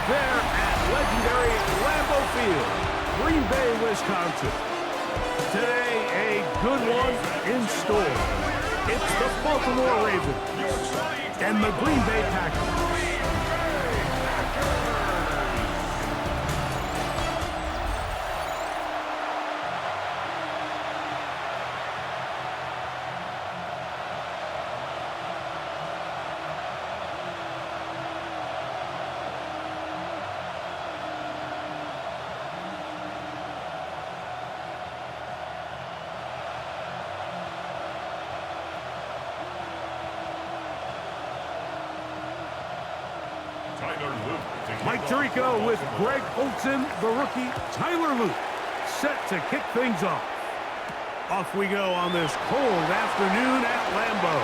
there at legendary Lambeau Field, Green Bay, Wisconsin. Today, a good one in store. It's the Baltimore Ravens and the Green Bay Packers. Mike Tirico with Greg Olsen, the rookie, Tyler Luke, set to kick things off. Off we go on this cold afternoon at Lambeau.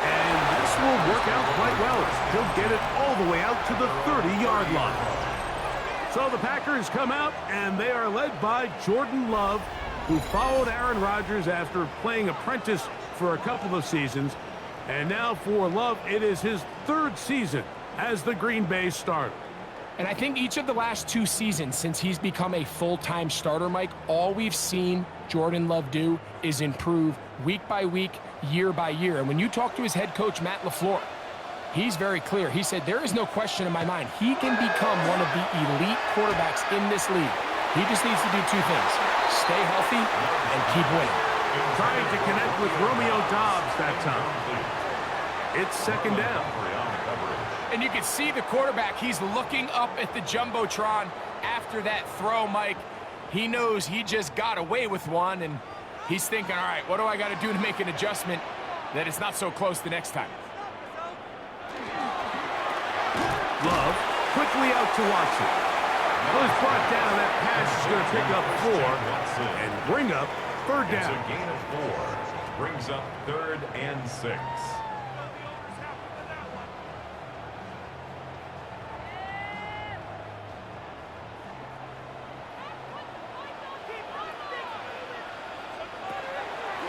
And this will work out quite well. He'll get it all the way out to the 30-yard line. So the Packers come out, and they are led by Jordan Love, who followed Aaron Rodgers after playing apprentice for a couple of seasons. And now for Love, it is his third season as the Green Bay starter. And I think each of the last two seasons since he's become a full-time starter, Mike, all we've seen Jordan Love do is improve week by week, year by year. And when you talk to his head coach, Matt LaFleur, he's very clear. He said, there is no question in my mind. He can become one of the elite quarterbacks in this league. He just needs to do two things: stay healthy and keep winning. Trying to connect with Romeo Doubs that time. It's second down. And you can see the quarterback, he's looking up at the Jumbotron after that throw, Mike. He knows he just got away with one, and he's thinking, all right, what do I got to do to make an adjustment that it's not so close the next time? Love quickly out to Watson. Well, he's brought down. That pass is going to pick up 4 and bring up third down. It's a gain of 4. Brings up 3rd and 6.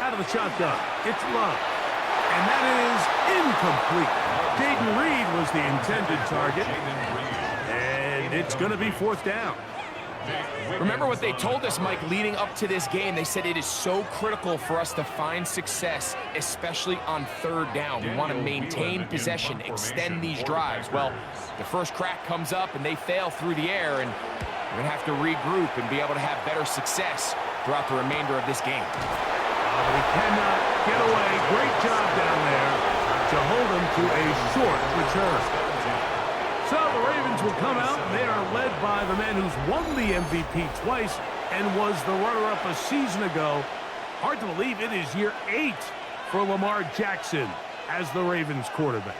Out of the shotgun, it's Love. And that is incomplete. Jaden Reed was the intended target. And it's going to be 4th down. Remember what they told us, Mike, leading up to this game. They said it is so critical for us to find success, especially on 3rd down. We want to maintain possession, extend these drives. Well, the first crack comes up and they fail through the air, and we're going to have to regroup and be able to have better success throughout the remainder of this game. But he cannot get away. Great job down there to hold him to a short return. So the Ravens will come out. They are led by the man who's won the MVP twice and was the runner-up a season ago. Hard to believe it is year 8 for Lamar Jackson as the Ravens quarterback.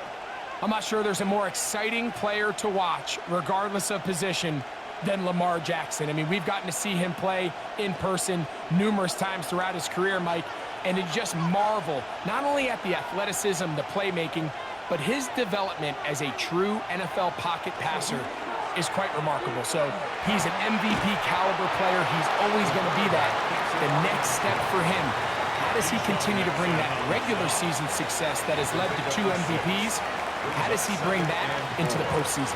I'm not sure there's a more exciting player to watch, regardless of position, than Lamar Jackson. I mean, we've gotten to see him play in person numerous times throughout his career, Mike, and you just marvel not only at the athleticism, the playmaking, but his development as a true NFL pocket passer is quite remarkable. So he's an MVP caliber player. He's always going to be that. The next step for him, how does he continue to bring that regular season success that has led to 2 MVPs? How does he bring that into the postseason?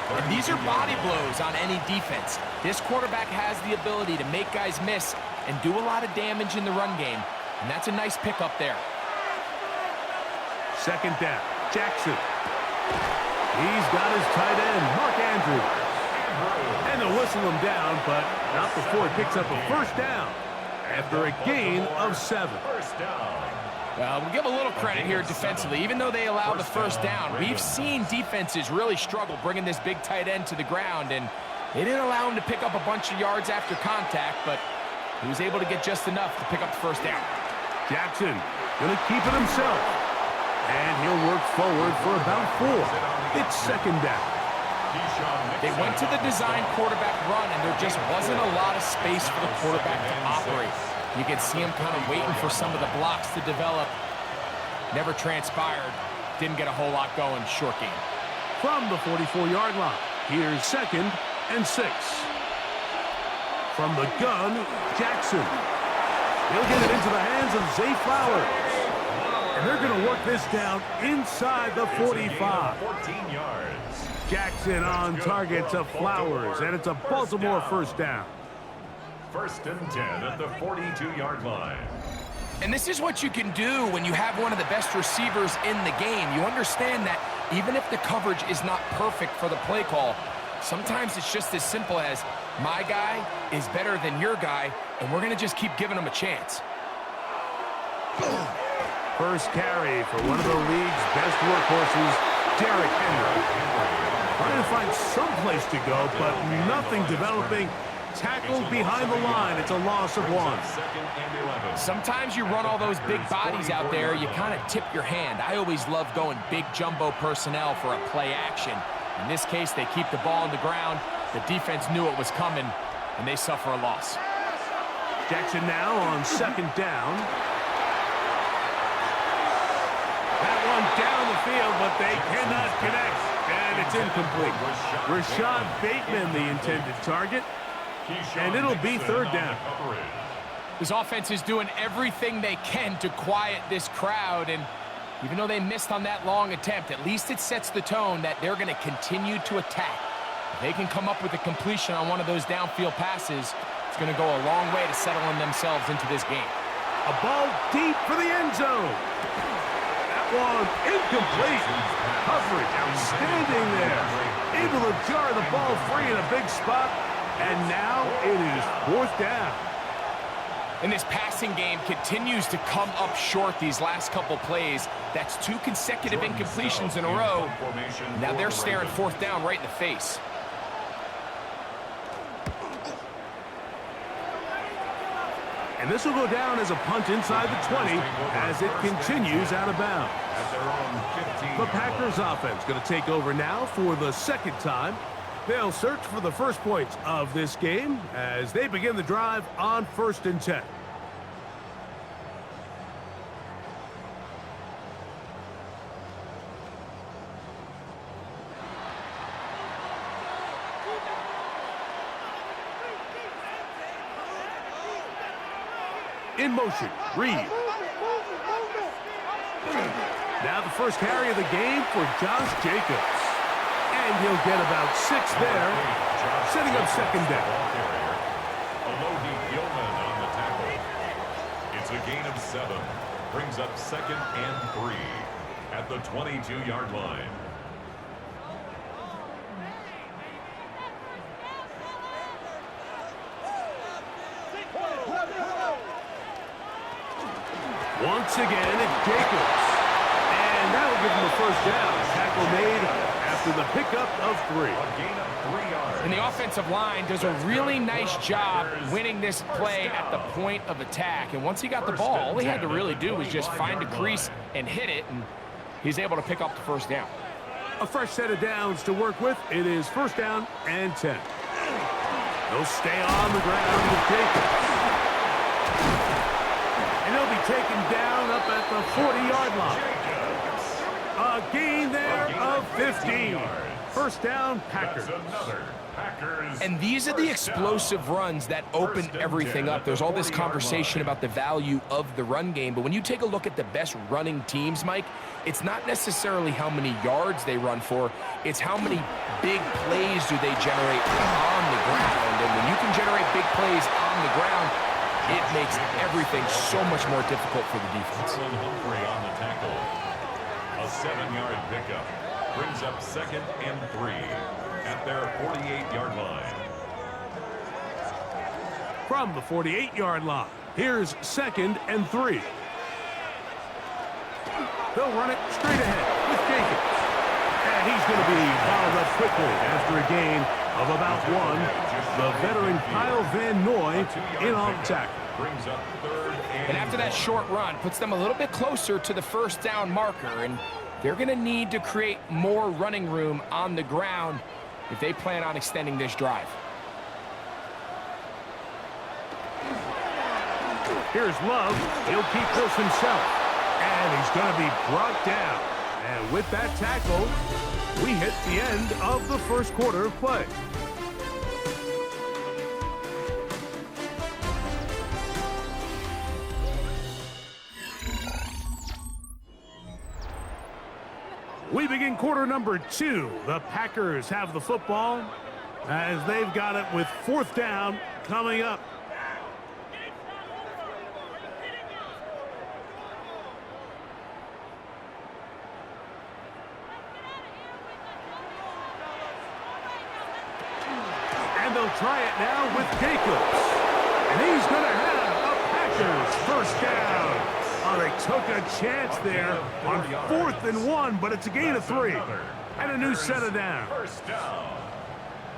And these are body blows on any defense. This quarterback has the ability to make guys miss and do a lot of damage in the run game. And that's a nice pickup there. Second down, Jackson. He's got his tight end, Mark Andrews. And they'll whistle him down, but not before he picks up a first down after a gain of 7. First down. Well, we'll give a little credit here defensively. Even though they allowed the first down, we've seen defenses really struggle bringing this big tight end to the ground, and they didn't allow him to pick up a bunch of yards after contact, but he was able to get just enough to pick up the first down. Jackson going to keep it himself, and he'll work forward for about 4. It's second down. They went to the design quarterback run, and there just wasn't a lot of space for the quarterback to operate. You can see him kind of waiting for some of the blocks to develop. Never transpired. Didn't get a whole lot going. Short game. From the 44-yard line, here's 2nd and 6. From the gun, Jackson. He'll get it into the hands of Zay Flowers. And they're going to work this down inside the 45. 14 yards. Jackson on target to Flowers, and it's a Baltimore first down. 1st and 10 at the 42-yard line. And this is what you can do when you have one of the best receivers in the game. You understand that even if the coverage is not perfect for the play call, sometimes it's just as simple as my guy is better than your guy, and we're going to just keep giving him a chance. First carry for one of the league's best workhorses, Derrick Henry. Trying to find some place to go, but nothing developing. Tackled behind the line. It's a loss of 1. Sometimes you run all those big bodies out there, you kind of tip your hand. I always love going big jumbo personnel for a play action. In this case, they keep the ball on the ground. The defense knew it was coming, and they suffer a loss. Jackson now on 2nd down. That one down the field, but they cannot connect, and it's incomplete. Rashad Bateman, the intended target, and it'll be 3rd down. This offense is doing everything they can to quiet this crowd, and even though they missed on that long attempt, at least it sets the tone that they're going to continue to attack. If they can come up with a completion on one of those downfield passes, it's going to go a long way to settling themselves into this game. A ball deep for the end zone. That one incomplete. Coverage outstanding there. Able to jar the ball free in a big spot, and now it is 4th down. And this passing game continues to come up short these last couple plays. That's 2 consecutive incompletions in a row. Now they're staring 4th down right in the face. And this will go down as a punt inside the 20 as it continues out of bounds. The Packers offense going to take over now for the 2nd time. They'll search for the first points of this game as they begin the drive on 1st and 10. In motion, Reed. Now the first carry of the game for Josh Jacobs. And he'll get about 6 there, setting up 2nd down. Alohi Gilman on the tackle. It's a gain of 7. Brings up 2nd and 3 at the 22-yard line. Once again, it's Jacobs. And that'll give him a first down. Tackle made after the pickup of 3. A gain of 3 yards. And the offensive line does a really nice job winning this play at the point of attack. And once he got the ball, all he had to really do was just find a crease and hit it, and he's able to pick up the first down. A fresh set of downs to work with. It is 1st down and 10. They'll stay on the ground with Jacobs. And he'll be taken down up at the 40-yard line. A gain there of 15. First down, Packers. And these are the explosive runs that open everything up. There's all this conversation about the value of the run game, but when you take a look at the best running teams, Mike, it's not necessarily how many yards they run for, it's how many big plays do they generate on the ground. And when you can generate big plays on the ground, it makes everything so much more difficult for the defense. Humphrey on the tackle. A 7-yard pickup. Brings up 2nd and 3 at their 48-yard line. From the 48-yard line, here's 2nd and 3. They'll run it straight ahead with Jacobs. And he's going to be fouled up quickly after a gain of about 1. The veteran Kyle Van Noy in on the tackle. Brings up 3rd And after that short run, puts them a little bit closer to the first down marker, and they're going to need to create more running room on the ground if they plan on extending this drive. Here's Love. He'll keep this himself. And he's going to be brought down. And with that tackle, we hit the end of the first quarter of play. We begin begin quarter number 2. The Packers have the football as they've got it with 4th down coming up. And they'll try it now with Jacobs. And he's going to have a Packers first down. Oh, they took a chance there on 4th and 1, but it's a gain of 3. And a new set of down.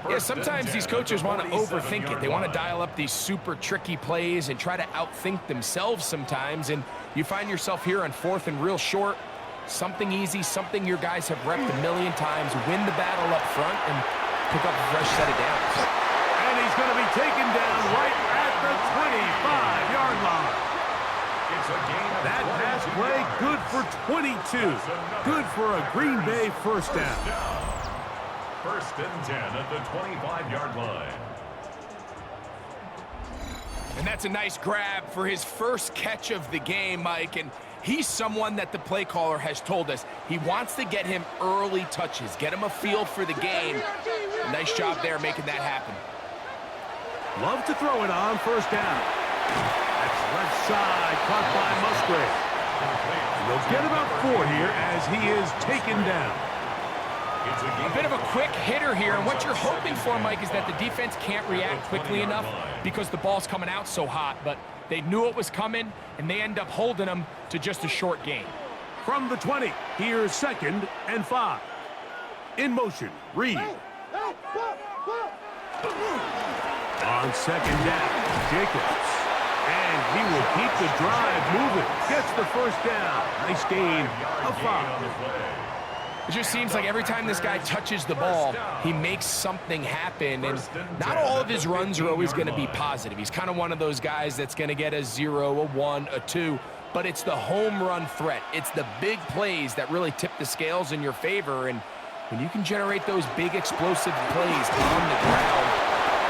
Yeah, sometimes these coaches want to overthink it. They want to dial up these super tricky plays and try to outthink themselves sometimes. And you find yourself here on 4th and real short. Something easy, something your guys have repped a million times. Win the battle up front and pick up a fresh set of downs. And he's going to be taken down right at the 25-yard line. That pass play good for 22. Good for a Green Bay first down. 1st and 10 at the 25-yard line. And that's a nice grab for his first catch of the game, Mike. And he's someone that the play caller has told us he wants to get him early touches, get him a feel for the game. Nice job there making that happen. Love to throw it on 1st down. That's left side, caught by Musgrave. And they'll get about 4 here as he is taken down. A bit of a quick hitter here, and what you're hoping for, Mike, is that the defense can't react quickly enough because the ball's coming out so hot, but they knew it was coming, and they end up holding them to just a short gain. From the 20, here's 2nd and 5. In motion, Reed. On 2nd down, Jacobs. And he will keep the drive moving. Gets the first down. Nice gain of 5. It just seems like every time this guy touches the ball, he makes something happen. And not all of his runs are always going to be positive. He's kind of one of those guys that's going to get a 0, a 1, a 2. But it's the home run threat. It's the big plays that really tip the scales in your favor. And when you can generate those big explosive plays on the ground,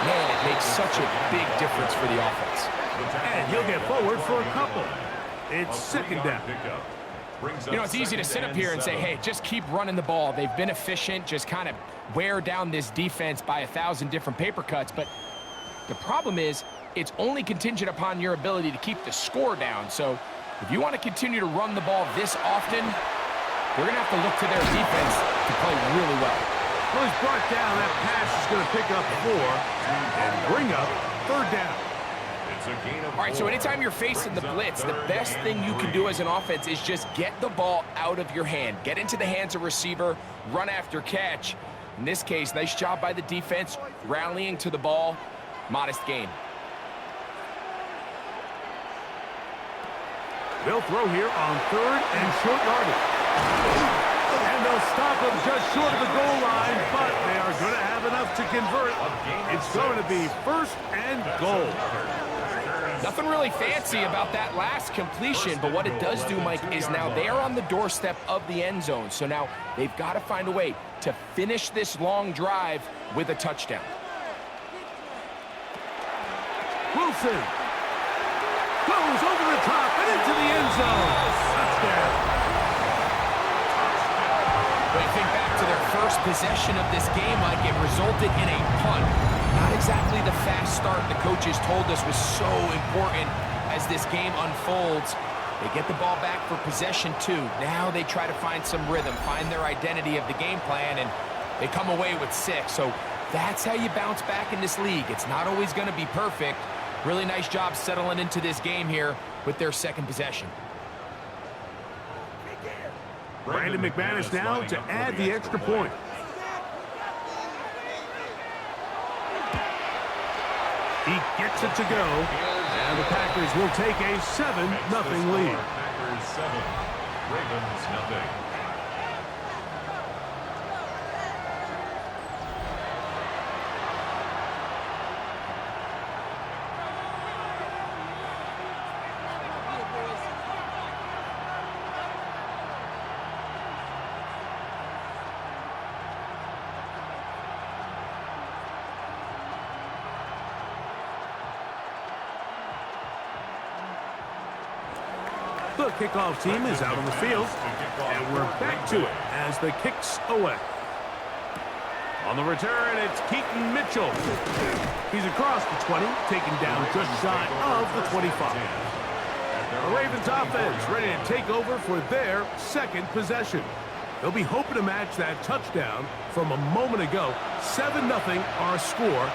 man, it makes such a big difference for the offense. And he'll get forward for a couple. It's 2nd down. You know, it's easy to sit up here and say, hey, just keep running the ball. They've been efficient, just kind of wear down this defense by 1,000 different paper cuts. But the problem is it's only contingent upon your ability to keep the score down. So if you want to continue to run the ball this often, they're going to have to look to their defense to play really well. Well, he's brought down. That pass is going to pick up 4 and bring up 3rd down. All right, so anytime you're facing the blitz, the best thing you can do as an offense is just get the ball out of your hand. Get into the hands of receiver, run after catch. In this case, nice job by the defense, rallying to the ball. Modest gain. They'll throw here on 3rd and short yardage. And they'll stop him just short of the goal line, but they are going to have enough to convert. It's going to be 1st and goal. Nothing really fancy about that last completion, but what it does do, Mike, is now they're on the doorstep of the end zone. So now they've got to find a way to finish this long drive with a touchdown. Wilson goes over the top and into the end zone. Touchdown. When you think back to their first possession of this game, Mike, it resulted in a punt. Not exactly the fast start the coaches told us was so important as this game unfolds. They get the ball back for possession 2. Now they try to find some rhythm, find their identity of the game plan, and they come away with 6. So that's how you bounce back in this league. It's not always going to be perfect. Really nice job settling into this game here with their 2nd possession. Brandon McManus now to add the extra point. He gets it to go, and the Packers will take a 7-0 lead. Packers 7, Ravens 0. The kickoff team is out on the field, and we're back to it as the kick's away. On the return, it's Keaton Mitchell. He's across the 20, taken down just shy of the 25. The Ravens offense ready to take over for their second possession. They'll be hoping to match that touchdown from a moment ago. 7-0 our score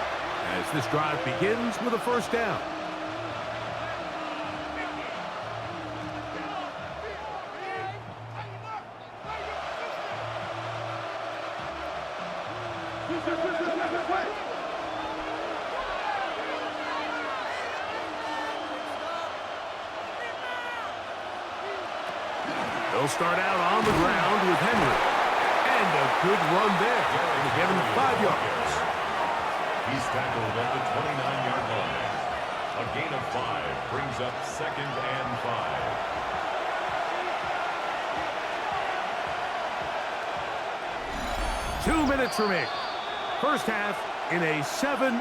as this drive begins with a first down. They'll start out on the ground with Henry. And a good run there. To give him 5 yards. He's tackled at the 29-yard line. A gain of 5 brings up 2nd and 5. 2 minutes remaining. First half in a 7-0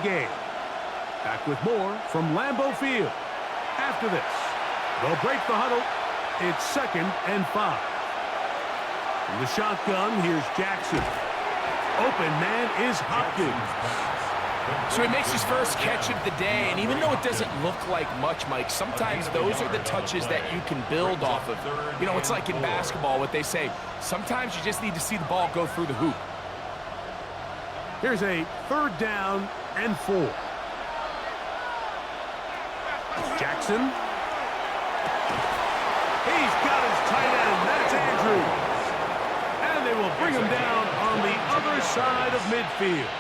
game. Back with more from Lambeau Field. After this, they'll break the huddle. It's 2nd and 5. From the shotgun, here's Jackson. Open man is Hopkins. So he makes his first catch of the day, and even though it doesn't look like much, Mike, sometimes those are the touches that you can build off of. You know, it's like in basketball, what they say, sometimes you just need to see the ball go through the hoop. Here's a 3rd down and 4. Jackson. He's got his tight end. That's Andrews. And they will bring him down on the other side of midfield.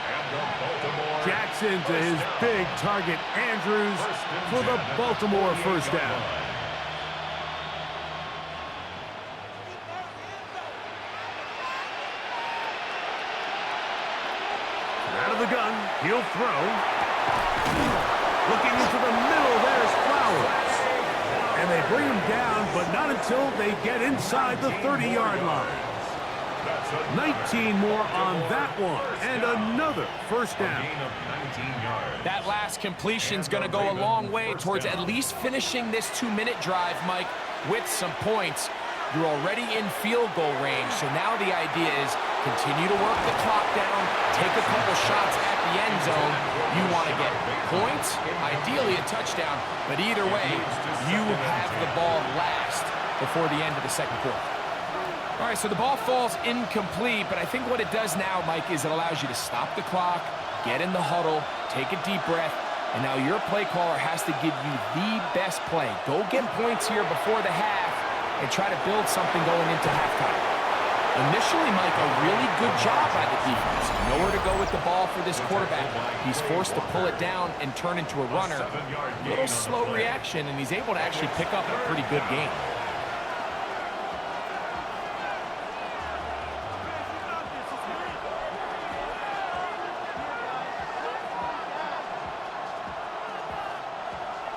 Jackson to his big target, Andrews, for the Baltimore first down. Out of the gun, he'll throw. Looking into the middle, there's Flowers. And they bring him down, but not until they get inside the 30-yard line. 19 more on that one, and another first down. That last completion's going to go a long way towards at least finishing this 2-minute drive, Mike, with some points. You're already in field goal range, so now the idea is continue to work the clock down, take a couple shots at the end zone. You want to get points, ideally a touchdown, but either way, you have the ball last before the end of the second quarter. All right, so the ball falls incomplete, but I think what it does now, Mike, is it allows you to stop the clock, get in the huddle, take a deep breath, and now your play caller has to give you the best play. Go get points here before the half and try to build something going into halftime. Initially, Mike, a really good job by the defense. Nowhere to go with the ball for this quarterback. He's forced to pull it down and turn into a runner. A little slow reaction, and he's able to actually pick up a pretty good game.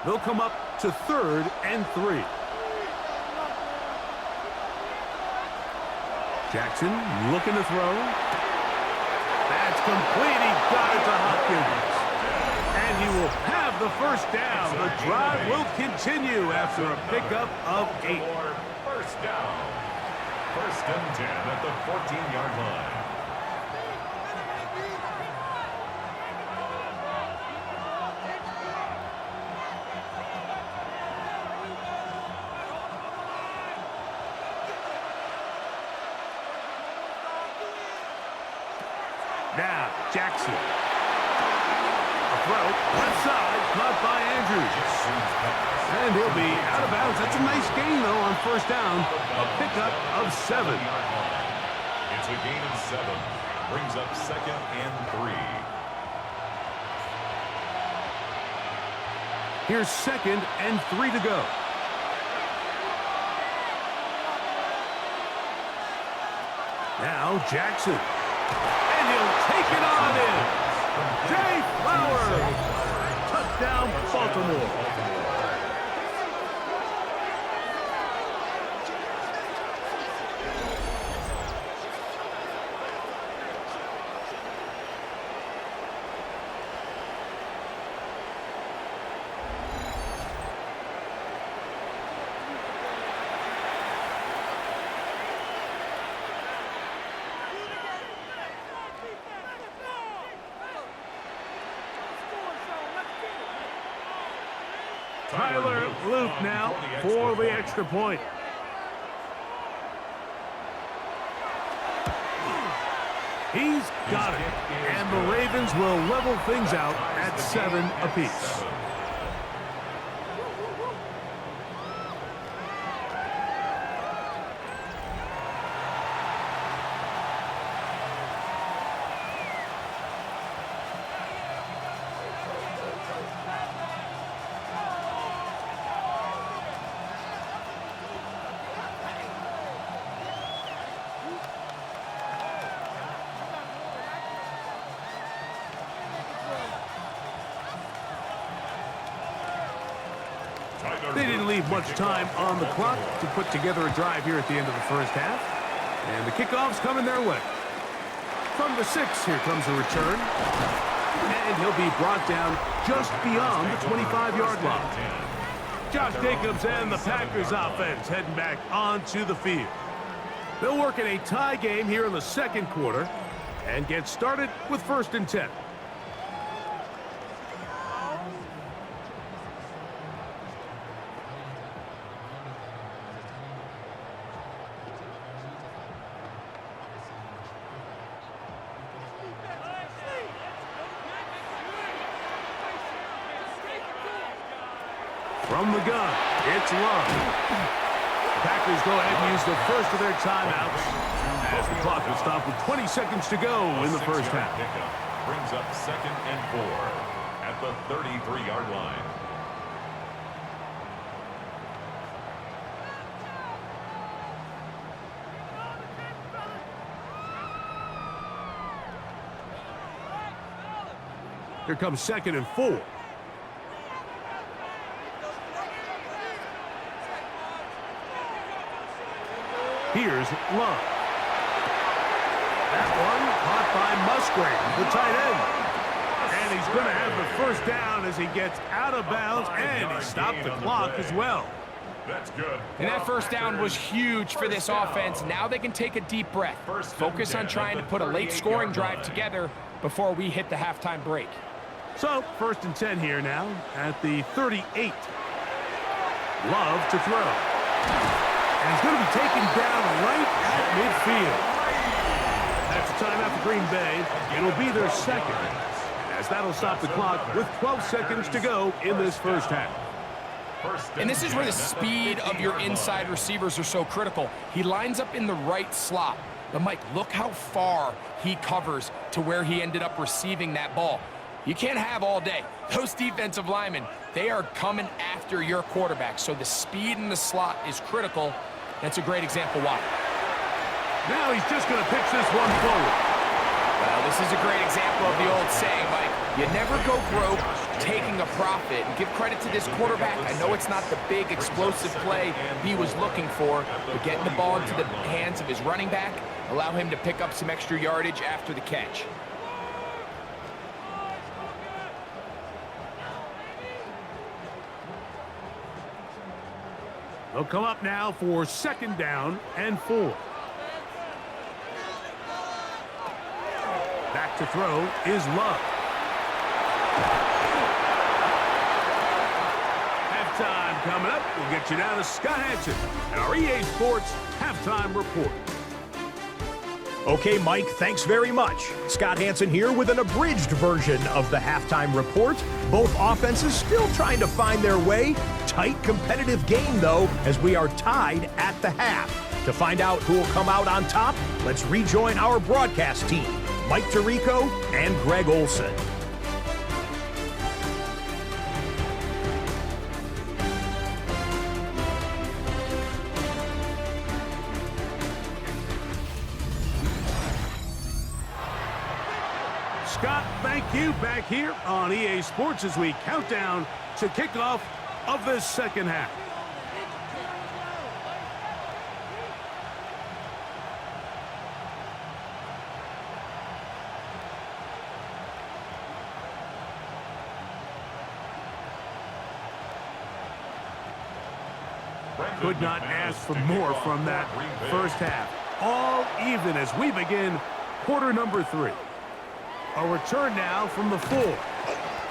They'll come up to 3rd and 3. Jackson looking to throw. That's complete. He got it to Hopkins. And he will have the first down. The drive will continue after a pickup of 8. First down. 1st and 10 at the 14-yard line. Now, Jackson. A throw, left side, caught by Andrews. And he'll be out of bounds. That's a nice gain, though, on first down. A pickup of 7. It's a gain of 7. Brings up 2nd and 3. Here's 2nd and 3 to go. Now, Jackson. And he'll take it on in. Jay Flowers. Touchdown, Baltimore. Tyler Luke now for the extra point. He's got it. And the Ravens will level things out at 7 apiece. They didn't leave much time on the clock to put together a drive here at the end of the first half. And the kickoff's coming their way. From the 6, here comes a return. And he'll be brought down just beyond the 25-yard line. Josh Jacobs and the Packers offense heading back onto the field. They'll work in a tie game here in the second quarter and get started with 1st and 10. From the gun, it's Love. Packers go ahead and use the first of their timeouts as the clock will stop with 20 seconds to go in the first half. Brings up 2nd and 4 at the 33-yard line. Here comes 2nd and 4. Here's Love. That one caught by Musgrave, the tight end. And he's going to have the first down as he gets out of bounds, and he stopped the clock as well. That's good. And that first down was huge for this offense. Now they can take a deep breath. Focus on trying to put a late scoring drive together before we hit the halftime break. So, 1st and 10 here now at the 38. Love to throw. And he's going to be taken down right at midfield. That's a timeout for Green Bay. It'll be their second, as that'll stop the clock with 12 seconds to go in this first half. And this is where the speed of your inside receivers are so critical. He lines up in the right slot. But, Mike, look how far he covers to where he ended up receiving that ball. You can't have all day. Those defensive linemen, they are coming after your quarterback. So the speed in the slot is critical. That's a great example why. Now he's just going to pitch this one forward. Well, this is a great example of the old saying, Mike. You never go broke taking a profit. And give credit to this quarterback. I know it's not the big explosive play he was looking for, but getting the ball into the hands of his running back, allow him to pick up some extra yardage after the catch. They'll come up now for 2nd down and 4. Back to throw is Love. Halftime coming up. We'll get you down to Scott Hansen and our EA Sports Halftime Report. Okay, Mike, thanks very much. Scott Hansen here with an abridged version of the halftime report. Both offenses still trying to find their way. Tight, competitive game, though, as we are tied at the half. To find out who will come out on top, let's rejoin our broadcast team, Mike Tirico and Greg Olson. Scott, thank you. Back here on EA Sports as we count down to kickoff of this second half. Could not ask for more from that first half. All even as we begin quarter number 3. A return now from the 4.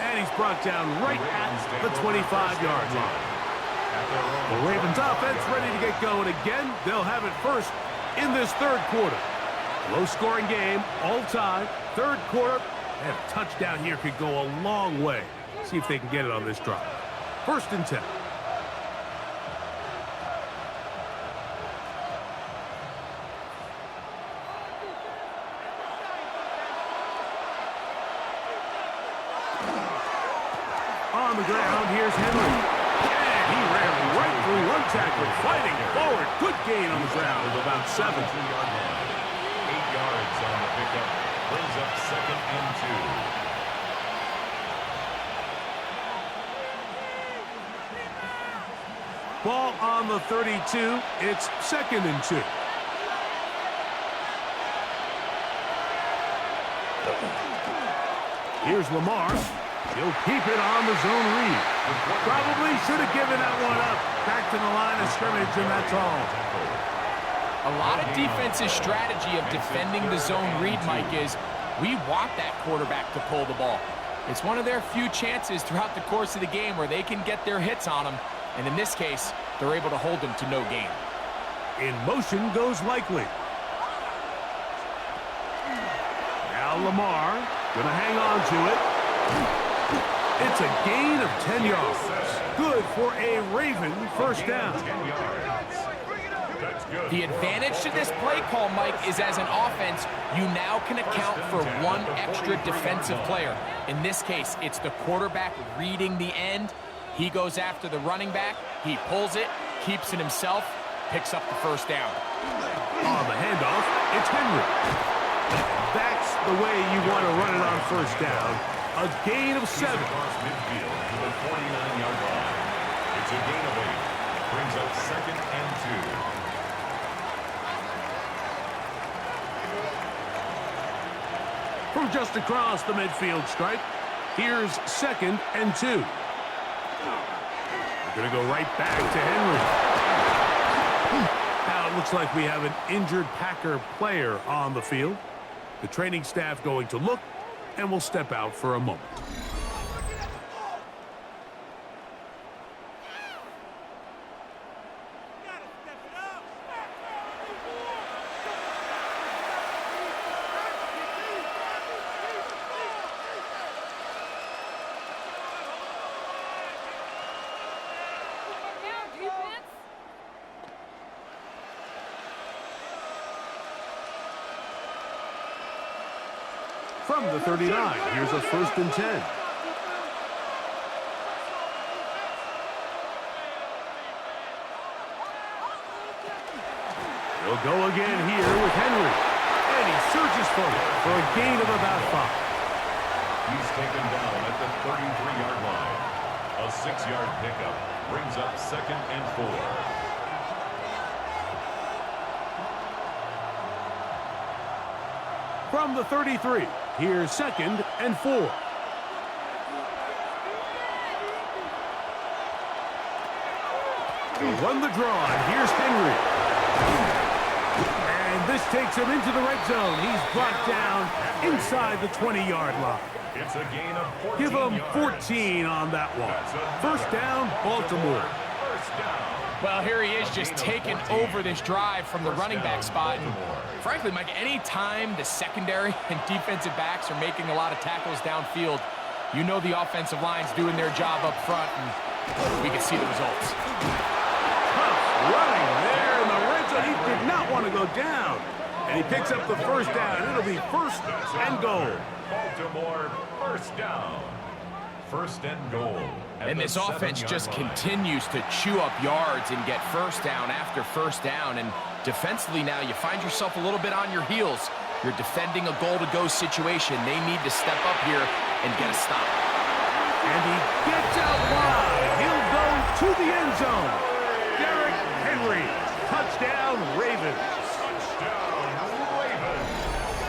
And he's brought down right at the 25-yard line. The Ravens offense ready to get going again. They'll have it first in this third quarter. Low-scoring game, all time. Third quarter, and a touchdown here could go a long way. See if they can get it on this drive. First and 10. On the ground, here's Henry. And he ran right through one tackle, fighting forward. Good gain on the ground of about 7. 8 yards on the pickup. Brings up second and 2. Ball on the 32. It's second and 2. Here's Lamar. He'll keep it on the zone read. Probably should have given that one up. Back to the line of scrimmage, and that's all. A lot of defense's strategy of defending the zone read, Mike, is we want that quarterback to pull the ball. It's one of their few chances throughout the course of the game where they can get their hits on him. And in this case, they're able to hold him to no gain. In motion goes Likely. Now Lamar going to hang on to it. It's a gain of 10 yards. Good for a Raven first down. The advantage to this play call, Mike, is as an offense, you now can account for one extra defensive player. In this case, it's the quarterback reading the end. He goes after the running back. He pulls it, keeps it himself, picks up the first down. On the handoff, it's Henry. That's the way you want to run it on first down. A gain of 7. Across midfield to the 49-yard line. It's a gain of 8. Brings up second and 2. From just across the midfield stripe, here's second and 2. We're going to go right back to Henry. Now it looks like we have an injured Packer player on the field. The training staff going to look, and we'll step out for a moment. From the 39, here's a first and 10. He'll go again here with Henry. And he surges forward for a gain of about 5. He's taken down at the 33-yard line. A 6-yard pickup brings up second and 4. From the 33, here's second and 4. He'll run the draw, and here's Henry. And this takes him into the red zone. He's brought down inside the 20-yard line. It's a gain of 14 Give him yards. 14 on that one. First down, Baltimore. First down. Well, here he is just taking over this drive from the running back spot. And frankly, Mike, any time the secondary and defensive backs are making a lot of tackles downfield, you know the offensive line's doing their job up front, and we can see the results. Running there in the red zone. He did not want to go down. And he picks up the first down. It'll be first and goal. Baltimore, first down. First and goal. And this offense just continues to chew up yards and get first down after first down. And defensively now, you find yourself a little bit on your heels. You're defending a goal-to-go situation. They need to step up here and get a stop. And he gets out wide. He'll go to the end zone. Derrick Henry. Touchdown, Ravens.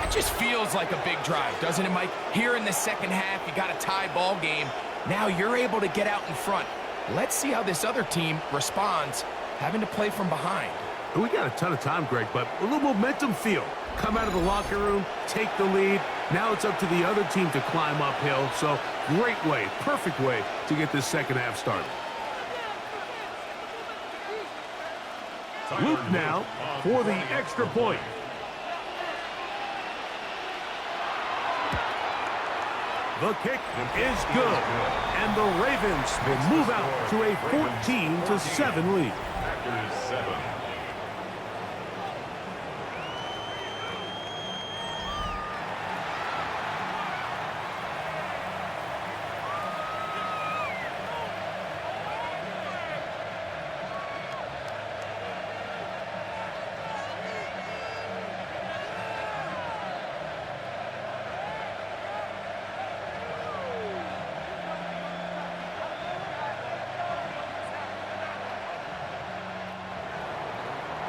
It just feels like a big drive, doesn't it, Mike? Here in the second half, you got a tie ball game. Now you're able to get out in front. Let's see how this other team responds, having to play from behind. We got a ton of time, Greg, but a little momentum feel. Come out of the locker room, take the lead, Now it's up to the other team to climb uphill, so great way, perfect way to get this second half started. Luke now for the extra point. The kick is good, and the Ravens will move out to a 14-7 lead. Packers 7.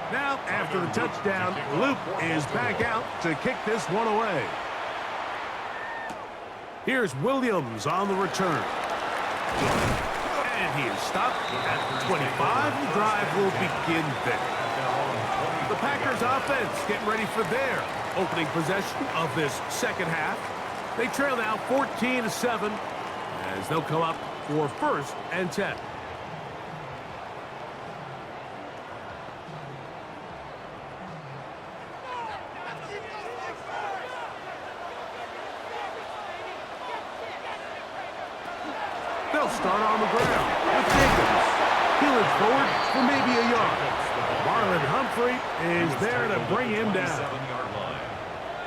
Now, after the touchdown, Luke is back out to kick this one away. Here's Williams on the return. And he is stopped at 25. The drive will begin there. The Packers offense getting ready for their opening possession of this second half. They trail now 14-7 as they'll come up for 1st and 10. They'll start on the ground with Jacobs. Peeling forward for maybe a yard. Marlon Humphrey is there to bring him down. 7-yard line.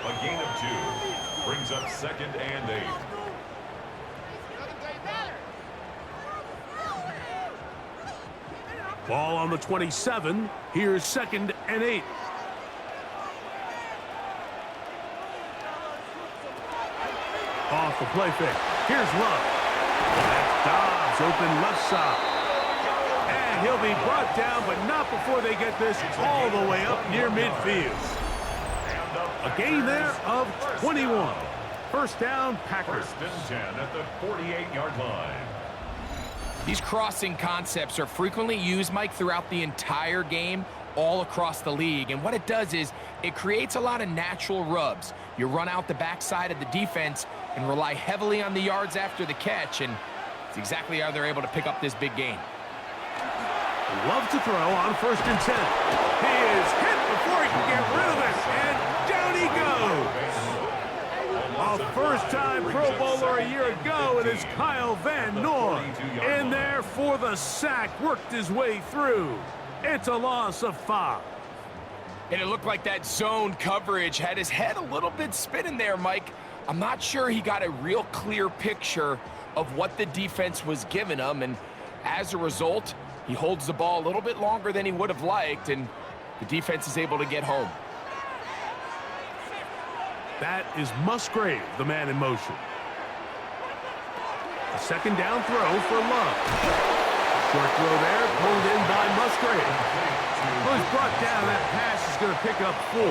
A gain of 2. Brings up 2nd and 8. Ball on the 27. Here's 2nd and 8. Off the play fake. Here's Love. That's Dobbs open left side. And he'll be brought down, but not before they get this all the way up near midfield. A gain there of 21. First down, Packers. 1st and 10 at the 48-yard line. These crossing concepts are frequently used, Mike, throughout the entire game, all across the league. And what it does is it creates a lot of natural rubs. You run out the backside of the defense and rely heavily on the yards after the catch, and it's exactly how they're able to pick up this big gain. Love to throw on 1st and 10. He is hit before he can get rid of it, and down he goes. A first-time Pro Bowler a year ago, it is Kyle Van Noy in there for the sack, worked his way through. It's a loss of 5. And it looked like that zone coverage had his head a little bit spinning there, Mike. I'm not sure he got a real clear picture of what the defense was giving him, and as a result, he holds the ball a little bit longer than he would have liked, and the defense is able to get home. That is Musgrave, the man in motion. A 2nd down throw for Love. Short throw there, pulled in by Musgrave. Well, he's brought down. That pass is going to pick up 4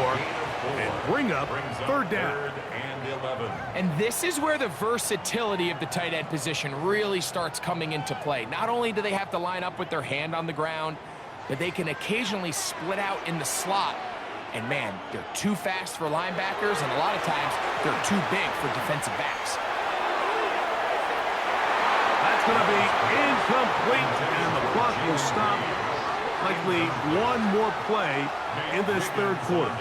and bring up 3rd down. 3rd and 11. And this is where the versatility of the tight end position really starts coming into play. Not only do they have to line up with their hand on the ground, but they can occasionally split out in the slot. And man, they're too fast for linebackers, and a lot of times they're too big for defensive backs. That's going to be incomplete, and the clock will stop. Likely one more play in this 3rd quarter.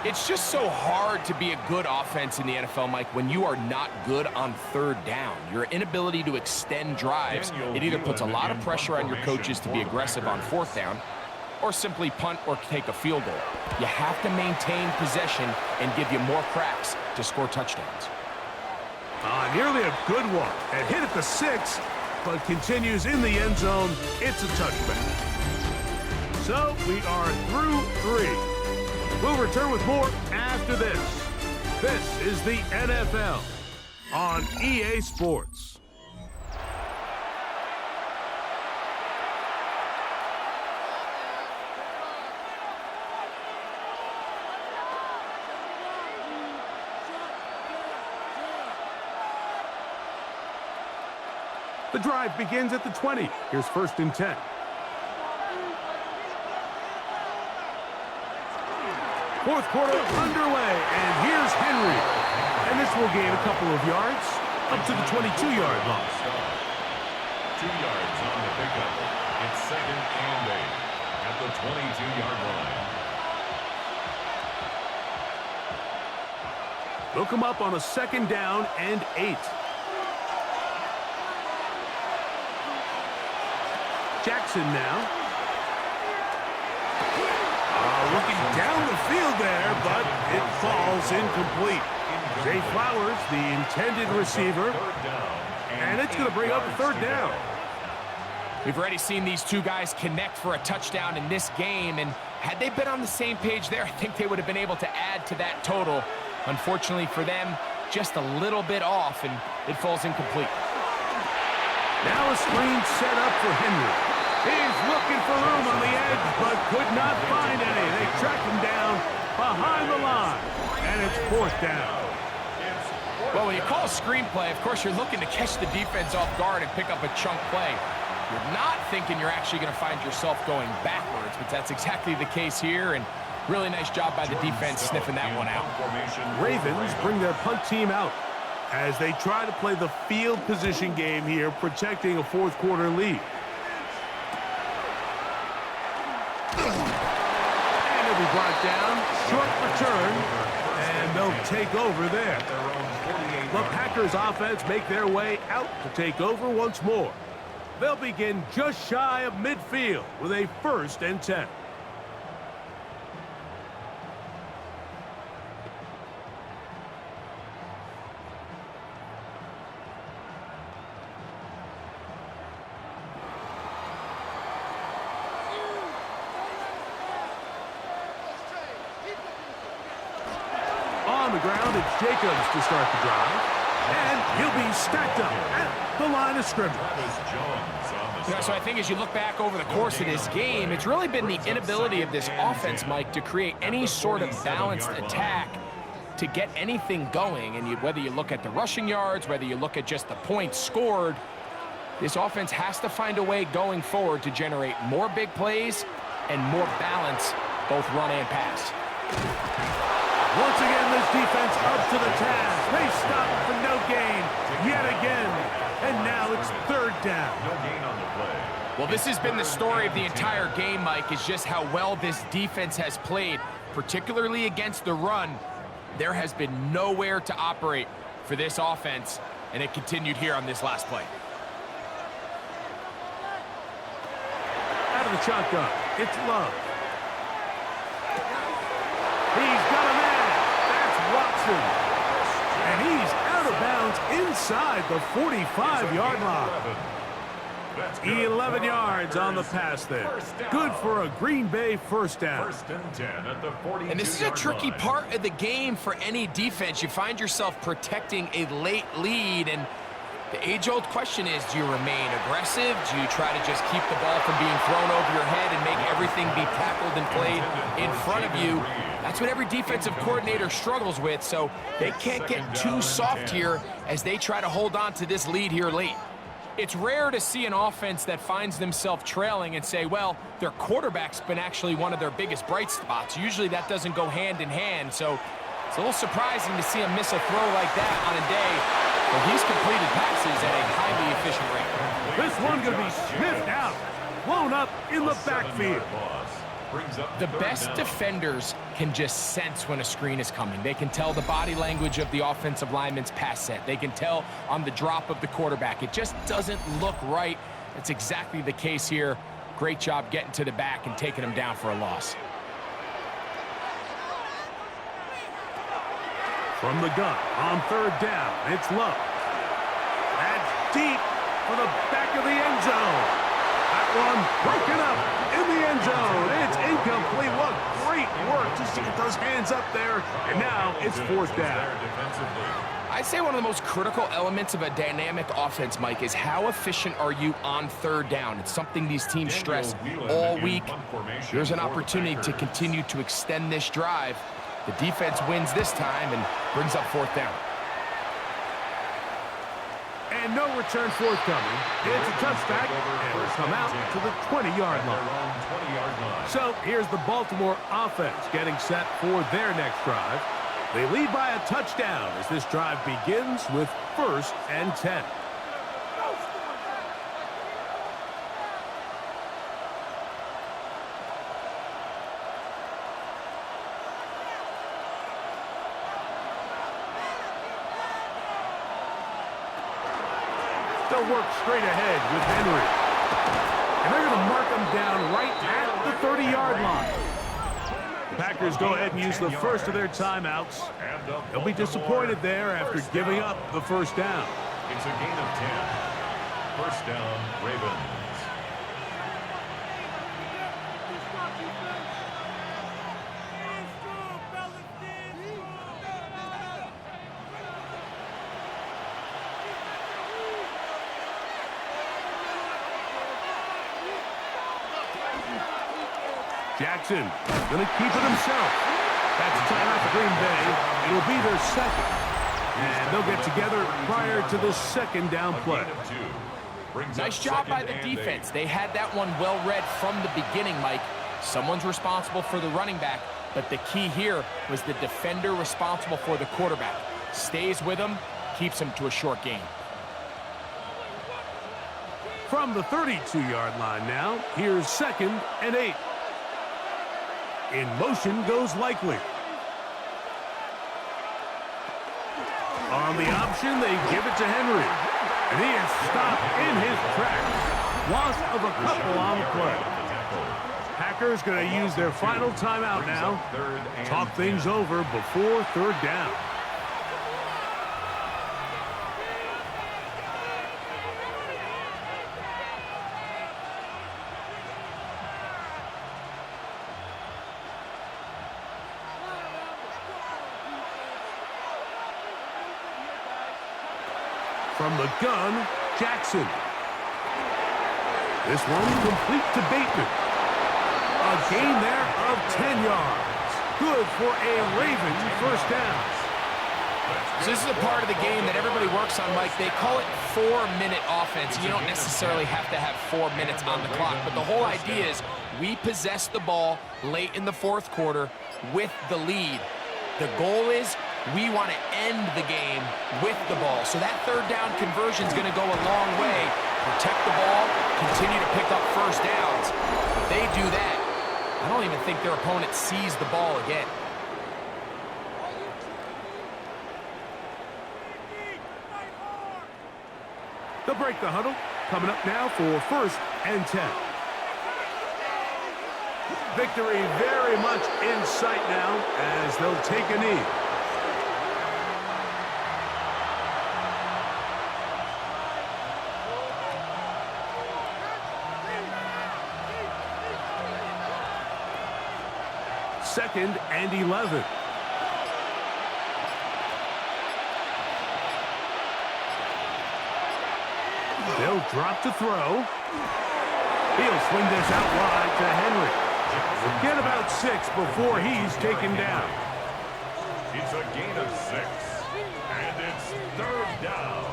It's just so hard to be a good offense in the NFL, Mike, when you are not good on 3rd down. Your inability to extend drives, it either puts a lot of pressure on your coaches to be aggressive on 4th down, or simply punt or take a field goal. You have to maintain possession and give you more cracks to score touchdowns. Nearly a good one. And hit at the 6, but continues in the end zone. It's a touchback. So we are through 3. We'll return with more after this. This is the NFL on EA Sports. The drive begins at the 20. Here's 1st and 10. Fourth quarter underway, and here's Henry. will gain a couple of yards up to the 22-yard line. 2 yards on the pickup. It's 2nd and 8 at the 22-yard line. They'll come up on a 2nd down and 8. Jackson now. Looking down the field there, but it falls incomplete. Zay Flowers, the intended receiver, and it's going to bring up a 3rd down. We've already seen these two guys connect for a touchdown in this game, and had they been on the same page there, I think they would have been able to add to that total. Unfortunately for them, just a little bit off, and it falls incomplete. Now a screen set up for Henry. He's looking for room on the edge, but could not find any. They track him down behind the line, and it's 4th down. Well, when you call a screenplay, of course, you're looking to catch the defense off guard and pick up a chunk play. You're not thinking you're actually going to find yourself going backwards, but that's exactly the case here, and really nice job by the defense sniffing that one out. Ravens bring their punt team out as they try to play the field position game here, protecting a 4th quarter lead. And it'll be brought down, short return, and they'll take over there. The Packers offense make their way out to take over once more. They'll begin just shy of midfield with a 1st and 10. On the ground, it's Jacobs to start the drive. And he'll be stacked up at the line of scrimmage. So I think as you look back over the course of this game, it's really been the inability of this offense, Mike, to create any sort of balanced attack to get anything going. And whether you look at the rushing yards, whether you look at just the points scored, this offense has to find a way going forward to generate more big plays and more balance, both run and pass. Once again, this defense up to the task. They stop for no gain yet again. And now it's 3rd down. No gain on the play. Well, this has been the story of the entire game, Mike, is just how well this defense has played, particularly against the run. There has been nowhere to operate for this offense, and it continued here on this last play. Out of the shotgun, it's Love. He's got a man. That's Watson. And he's out of bounds inside the 45-yard line. 11 yards on the pass there. Good for a Green Bay 1st down. 1st and 10 at the 42-yard line. And this is a tricky part of the game for any defense. You find yourself protecting a late lead, and the age-old question is, do you remain aggressive? Do you try to just keep the ball from being thrown over your head and make everything be tackled and played in front of you? That's what every defensive coordinator struggles with, so they can't get too soft here as they try to hold on to this lead here late. It's rare to see an offense that finds themselves trailing and say, well, their quarterback's been actually one of their biggest bright spots. Usually that doesn't go hand in hand, so it's a little surprising to see him miss a throw like that on a day where he's completed passes at a highly efficient rate. This one's going to be sniffed out, blown up in the backfield. The best defenders can just sense when a screen is coming. They can tell the body language of the offensive lineman's pass set. They can tell on the drop of the quarterback. It just doesn't look right. That's exactly the case here. Great job getting to the back and taking him down for a loss. From the gun on 3rd down, it's Love. That's deep for the back of the end zone. That one broken up in the end zone. It's incomplete. What great work just to get those hands up there. And now it's 4th down. I'd say one of the most critical elements of a dynamic offense, Mike, is how efficient are you on 3rd down? It's something these teams stress all week. There's an opportunity to continue to extend this drive. The defense wins this time and brings up 4th down. And no return forthcoming. It's a touchback, and will come out to the 20-yard line. So here's the Baltimore offense getting set for their next drive. They lead by a touchdown as this drive begins with 1st and 10. They'll work straight ahead with Henry. And they're going to mark him down right at the 30-yard line. The Packers go ahead and use the first of their timeouts. They'll be disappointed there after giving up the first down. It's a gain of 10. First down, Ravens. Jackson going to keep it himself. That's a timeout for Green Bay. It'll be their second. And they'll get together prior to the second down play. Nice job by the defense. They had that one well read from the beginning, Mike. Someone's responsible for the running back, but the key here was the defender responsible for the quarterback. Stays with him, keeps him to a short gain. From the 32-yard line now, here's 2nd and 8. In motion goes Likely. On the option, they give it to Henry. And he is stopped in his tracks. Loss of a couple on the play. Packers going to use their final timeout now. Talk things over before 3rd down. From the gun, Jackson. This one complete to Bateman. A gain there of 10 yards. Good for a Ravens first down. So this is a part of the game that everybody works on, Mike. They call it 4-minute offense. You don't necessarily have to have 4 minutes on the clock, but the whole idea is we possess the ball late in the 4th quarter with the lead. The goal is we want to end the game with the ball. So that 3rd down conversion is going to go a long way. Protect the ball, continue to pick up first downs. If they do that, I don't even think their opponent sees the ball again. They'll break the huddle. Coming up now for 1st and 10. Victory very much in sight now as they'll take a knee. Second and 11. They'll drop to throw. He'll swing this out wide to Henry. Forget about 6 before he's taken down. It's a gain of 6. And it's 3rd down.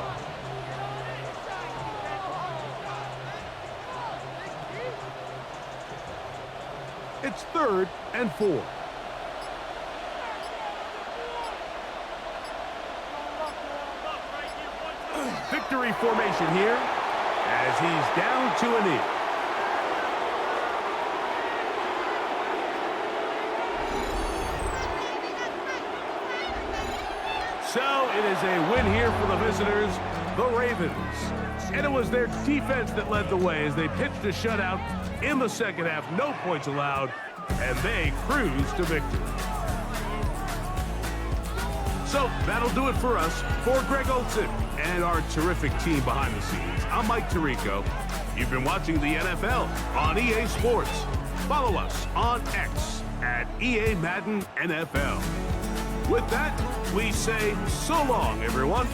It's 3rd and 4. Victory formation here as he's down to a knee. So it is a win here for the visitors, the Ravens. And it was their defense that led the way as they pitched a shutout in the second half. No points allowed, and they cruised to victory. So that'll do it for us. For Greg Olson and our terrific team behind the scenes, I'm Mike Tirico. You've been watching the NFL on EA Sports. Follow us on X at EA Madden NFL. With that, we say so long, everyone.